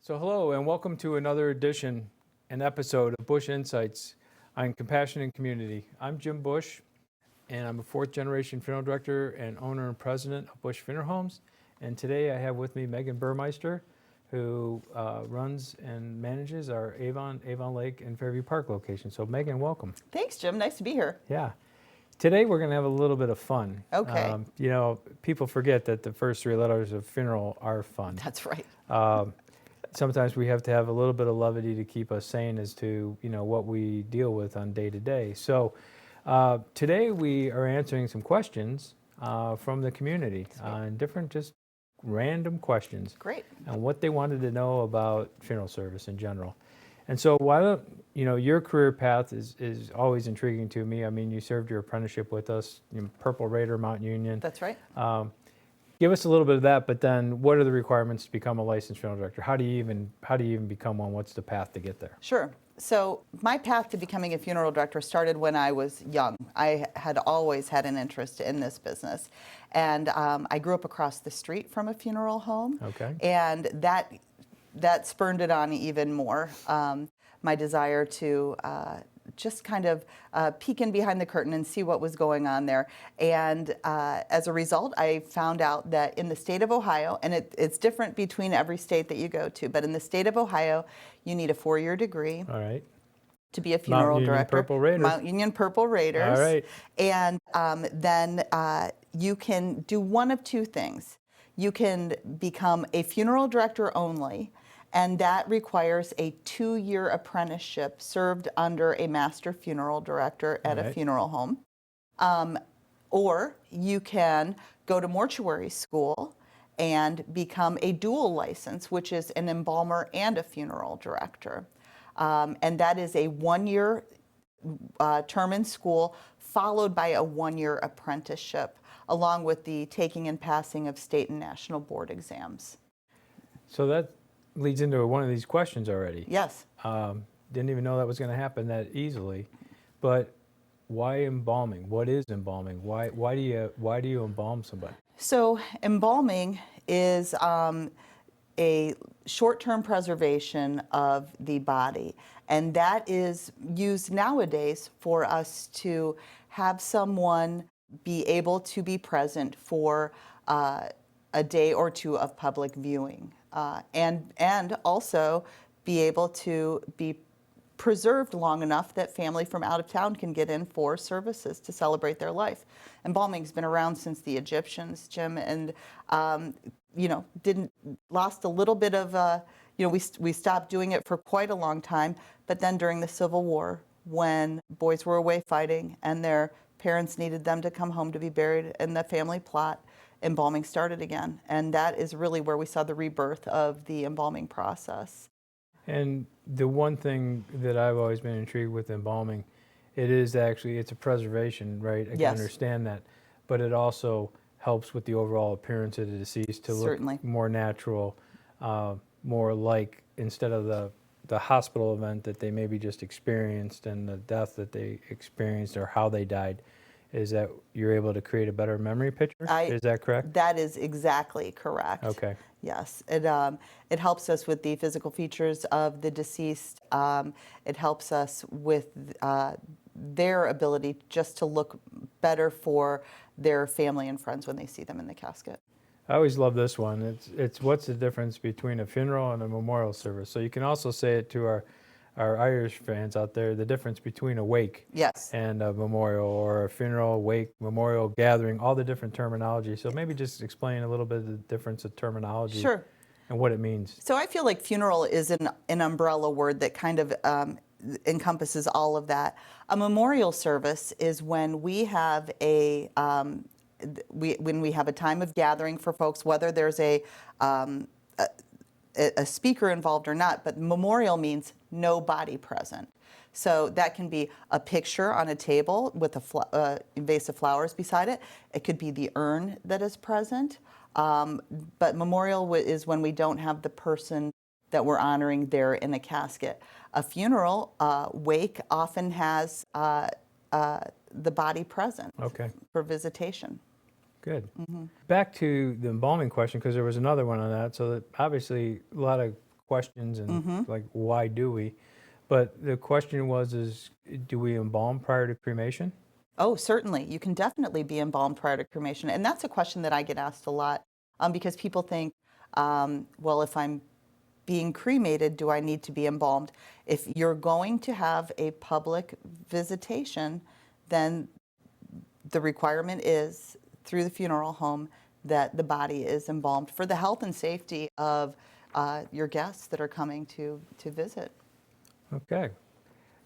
So hello and welcome to another edition and episode of Busch Insights on Compassion and Community. I'm Jim Busch and I'm a fourth generation funeral director and owner and president of Busch Funeral Homes. And today I have with me Meghan Burmeister, who runs and manages our Avon Lake and Fairview Park location. So Meghan, welcome. Thanks, Jim. Nice to be here. Yeah. Today we're going to have a little bit of fun. Okay. People forget that the first three letters of funeral are fun. That's right. Sometimes we have to have a little bit of levity to keep us sane as to, what we deal with on day to day. So today we are answering some questions from the community on different just random questions. Great. And what they wanted to know about funeral service in general. And so why don't, your career path is always intriguing to me. I mean, you served your apprenticeship with us, Purple Raider, Mount Union. That's right. Give us a little bit of that, but then what are the requirements to become a licensed funeral director? How do you even become one? What's the path to get there? Sure. So my path to becoming a funeral director started when I was young. I had always had an interest in this business. And I grew up across the street from a funeral home. Okay. And that spurred it on even more. My desire to just kind of peek in behind the curtain and see what was going on there. And as a result, I found out that in the state of Ohio, and it's different between every state that you go to, but in the state of Ohio, you need a 4-year degree. All right. To be a funeral director. Purple Raiders. Mount Union Purple Raiders. All right. And then you can do one of two things. You can become a funeral director only, and that requires a 2-year apprenticeship served under a master funeral director at a funeral home. Or you can go to mortuary school and become a dual license, which is an embalmer and a funeral director. And that is a 1-year term in school followed by a 1-year apprenticeship, along with the taking and passing of state and national board exams. So that leads into one of these questions already. Yes. Didn't even know that was going to happen that easily. But why embalming? What is embalming? Why do you embalm somebody? So embalming is a short-term preservation of the body, and that is used nowadays for us to have someone be able to be present for a day or two of public viewing, and also be able to be preserved long enough that family from out of town can get in for services to celebrate their life. Embalming's been around since the Egyptians, Jim, and lost a little bit of we stopped doing it for quite a long time, but then during the Civil War, when boys were away fighting and their parents needed them to come home to be buried in the family plot, embalming started again, and that is really where we saw the rebirth of the embalming process. And the one thing that I've always been intrigued with embalming, it's a preservation, right? I can understand that, but it also helps with the overall appearance of the deceased to look more natural, more like, instead of the hospital event that they maybe just experienced and the death that they experienced or how they died, is that you're able to create a better memory picture? Is that correct? That is exactly correct. Okay. Yes. It helps us with the physical features of the deceased. It helps us with their ability just to look better for their family and friends when they see them in the casket. I always love this one. It's what's the difference between a funeral and a memorial service? So you can also say it to our Irish fans out there, the difference between a wake and a memorial, or a funeral, wake, memorial, gathering, all the different terminology. So maybe just explain a little bit of the difference of terminology and what it means. So I feel like funeral is an umbrella word that kind of encompasses all of that. A memorial service is when we have when we have a time of gathering for folks, whether there's a speaker involved or not, but memorial means no body present. So that can be a picture on a table with a vase of flowers beside it. It could be the urn that is present. But memorial is when we don't have the person that we're honoring there in a casket. A funeral wake often has the body present for visitation. Good. Mm-hmm. Back to the embalming question, because there was another one on that. So that obviously a lot of questions and like, why do we? But the question was, do we embalm prior to cremation? Oh, certainly. You can definitely be embalmed prior to cremation. And that's a question that I get asked a lot because people think, well, if I'm being cremated, do I need to be embalmed? If you're going to have a public visitation, then the requirement is through the funeral home that the body is embalmed for the health and safety of your guests that are coming to visit. Okay.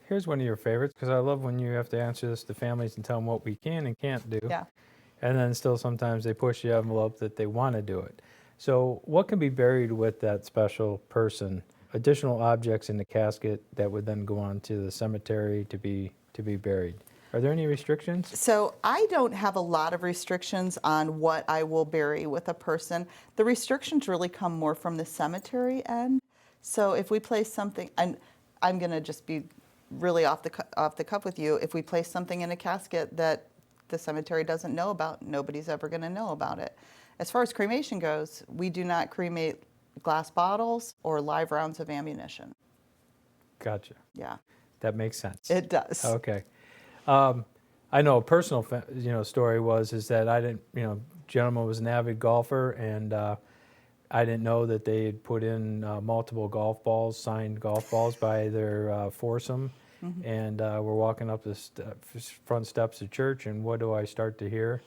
Here's one of your favorites, because I love when you have to answer this to families and tell them what we can and can't do. Yeah. And then still sometimes they push the envelope that they want to do it. So what can be buried with that special person? Additional objects in the casket that would then go on to the cemetery to be buried. Are there any restrictions? So I don't have a lot of restrictions on what I will bury with a person. The restrictions really come more from the cemetery end. So if we place something, and I'm going to just be really off the cuff with you, if we place something in a casket that the cemetery doesn't know about, nobody's ever going to know about it. As far as cremation goes, we do not cremate glass bottles or live rounds of ammunition. Gotcha. Yeah. That makes sense. It does. Okay. I know a personal, story is that I didn't, gentleman was an avid golfer, and I didn't know that they had put in multiple golf balls, signed golf balls by their foursome, and we're walking up the front steps of church, and what do I start to hear?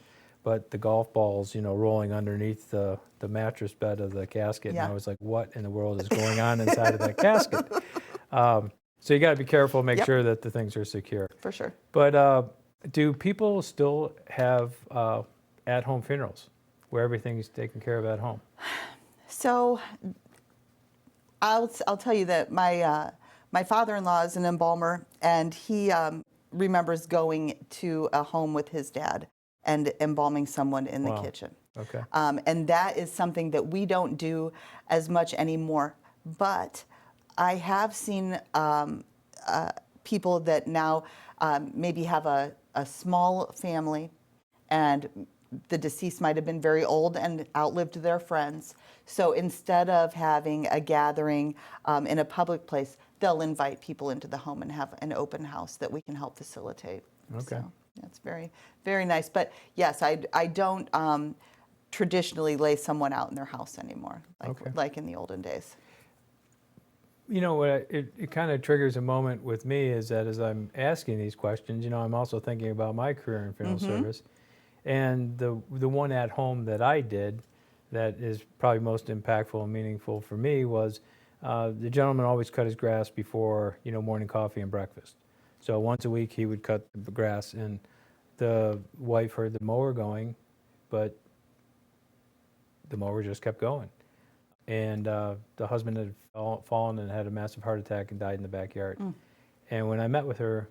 But the golf balls, rolling underneath the mattress bed of the casket, Yeah. and I was like, what in the world is going on inside of that casket? So you got to be careful, make Yep. sure that the things are secure. For sure. But do people still have at-home funerals where everything's taken care of at home? So I'll tell you that my father-in-law is an embalmer, and he remembers going to a home with his dad and embalming someone in the Wow. kitchen. Okay. And that is something that we don't do as much anymore. But I have seen people that now maybe have a small family, and the deceased might have been very old and outlived their friends. So instead of having a gathering in a public place, they'll invite people into the home and have an open house that we can help facilitate. Okay. So that's very, very nice. But yes, I don't traditionally lay someone out in their house anymore, like in the olden days. What it kind of triggers a moment with me is that as I'm asking these questions, I'm also thinking about my career in funeral service. And the one at home that I did that is probably most impactful and meaningful for me was the gentleman always cut his grass before, morning coffee and breakfast. So once a week he would cut the grass, and the wife heard the mower going, but the mower just kept going. And the husband had fallen and had a massive heart attack and died in the backyard. And when I met with her,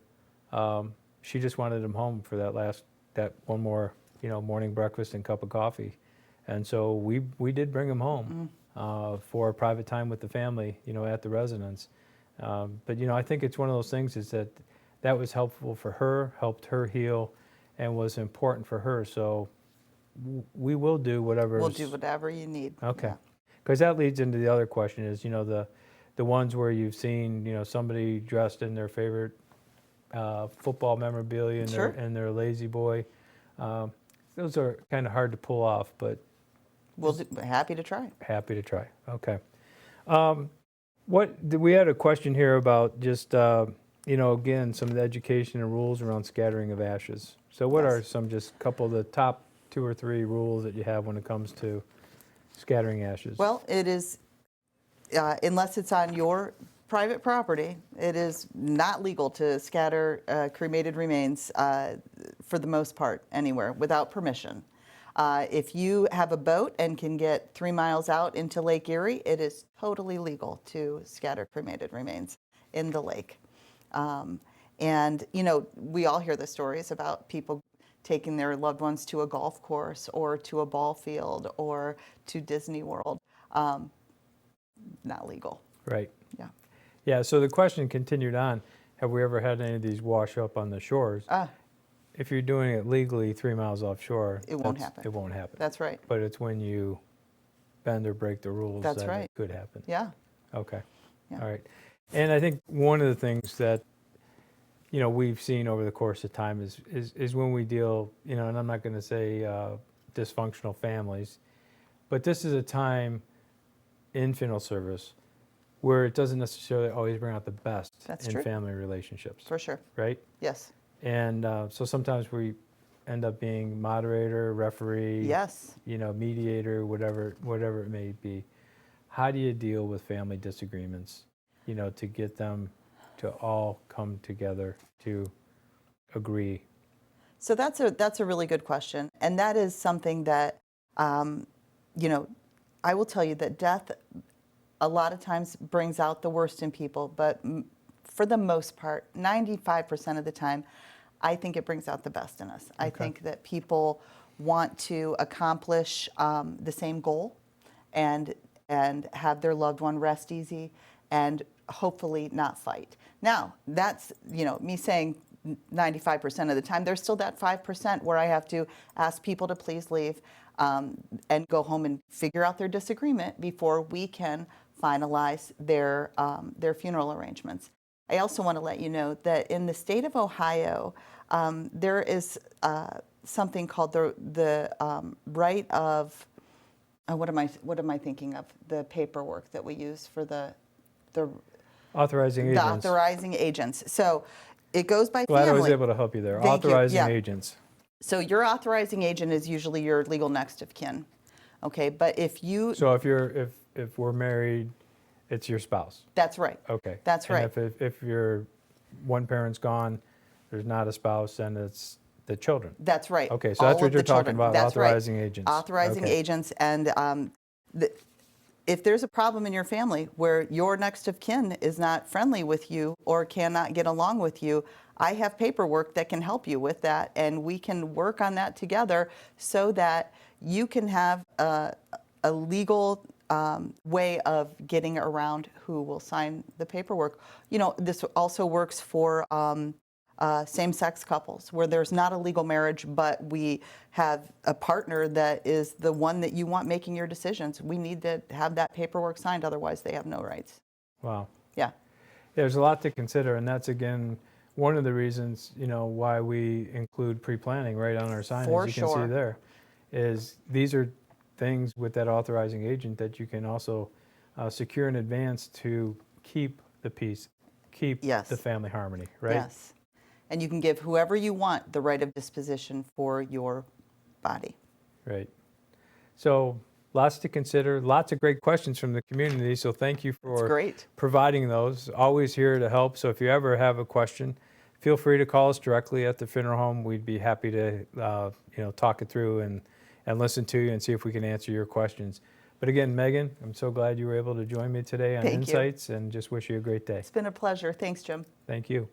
she just wanted him home for that one more, morning breakfast and cup of coffee. And so we did bring him home for a private time with the family, at the residence. But I think it's one of those things is that was helpful for her, helped her heal, and was important for her. So we will do whatever. We'll do whatever you need. Okay. Yeah. Because that leads into the other question is, the ones where you've seen, somebody dressed in their favorite football memorabilia and their lazy boy. Those are kind of hard to pull off, but Happy to try. happy to try. Okay. We had a question here about just, again, some of the education and rules around scattering of ashes. So what Yes. are just a couple of the top 2 or 3 rules that you have when it comes to scattering ashes? Well, it is, unless it's on your private property, it is not legal to scatter cremated remains for the most part anywhere without permission. If you have a boat and can get 3 miles out into Lake Erie, it is totally legal to scatter cremated remains in the lake. And, we all hear the stories about people taking their loved ones to a golf course or to a ball field or to Disney World. Not legal. Right. Yeah. Yeah, so the question continued on, have we ever had any of these wash up on the shores? If you're doing it legally 3 miles offshore, It won't happen. It won't happen. That's right. But it's when you bend or break the rules That's that right. it could happen. Yeah. Okay. Yeah. All right. And I think one of the things that, we've seen over the course of time is when we deal, and I'm not going to say dysfunctional families, but this is a time in funeral service where it doesn't necessarily always bring out the best That's in true. family relationships. For sure. Right? Yes. And so sometimes we end up being moderator, referee, Yes. mediator, whatever it may be. How do you deal with family disagreements, to get them to all come together to agree? So that's a really good question, and that is something that, I will tell you that death a lot of times brings out the worst in people, but for the most part, 95% of the time, I think it brings out the best in us. I think that people want to accomplish the same goal, and have their loved one rest easy, and hopefully not fight. Now, that's me saying 95% of the time. There's still that 5% where I have to ask people to please leave and go home and figure out their disagreement before we can finalize their funeral arrangements. I also want to let you know that in the state of Ohio, there is something called the right of what am I thinking of? The paperwork that we use for the Authorizing agents. authorizing agents. So it goes by Glad family. I was able to help you there. Thank you. Authorizing Yeah. agents. So your authorizing agent is usually your legal next of kin. Okay, but if you So if we're married, it's your spouse. that's right. Okay. That's right. And if your one parent's gone, there's not a spouse, and it's the children. That's right. Okay, so All that's what of you're the talking children. about, That's right. authorizing agents. Authorizing Okay. agents, and if there's a problem in your family where your next of kin is not friendly with you or cannot get along with you, I have paperwork that can help you with that, and we can work on that together so that you can have a legal way of getting around who will sign the paperwork. This also works for same-sex couples where there's not a legal marriage, but we have a partner that is the one that you want making your decisions. We need to have that paperwork signed, otherwise they have no rights. Wow. Yeah. There's a lot to consider, and that's, again, one of the reasons, why we include pre-planning right on our sign, For as you can sure. see there, is these are things with that authorizing agent that you can also secure in advance to keep the peace, keep Yes. the family harmony, right? Yes. And you can give whoever you want the right of disposition for your body. Right. So lots to consider, lots of great questions from the community. So thank you That's for great. providing those. Always here to help. So if you ever have a question, feel free to call us directly at the funeral home. We'd be happy to talk it through and listen to you and see if we can answer your questions. But again, Megan, I'm so glad you were able to join me today on Thank you. Insights, and just wish you a great day. It's been a pleasure. Thanks, Jim. Thank you.